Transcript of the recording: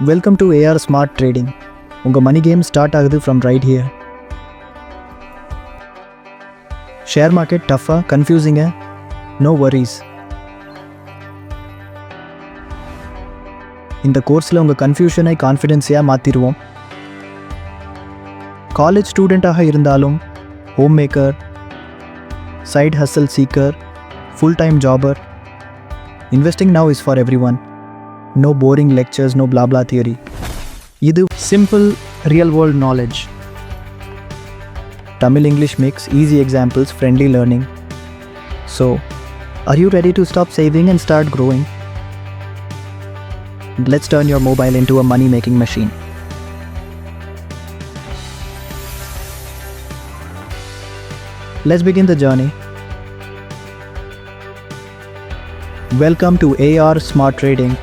Welcome to AR Smart Trading. உங்க மணி game start ஆகுது from right here. Share market டஃபா கன்ஃபியூசிங்கா? No worries. இந்த கோர்ஸில் உங்கள் கன்ஃபியூஷனை கான்ஃபிடென்ஸியாக மாற்றிடுவோம். காலேஜ் ஸ்டூடெண்ட்டாக இருந்தாலும், home maker, side hustle seeker, full time jobber, investing now is for everyone. No boring lectures, no blah blah theory. இது simple real world knowledge. Tamil English mix, easy examples, friendly learning. So, are you ready to stop saving and start growing? Let's turn your mobile into a money making machine. Let's begin the journey. Welcome to AR Smart Trading.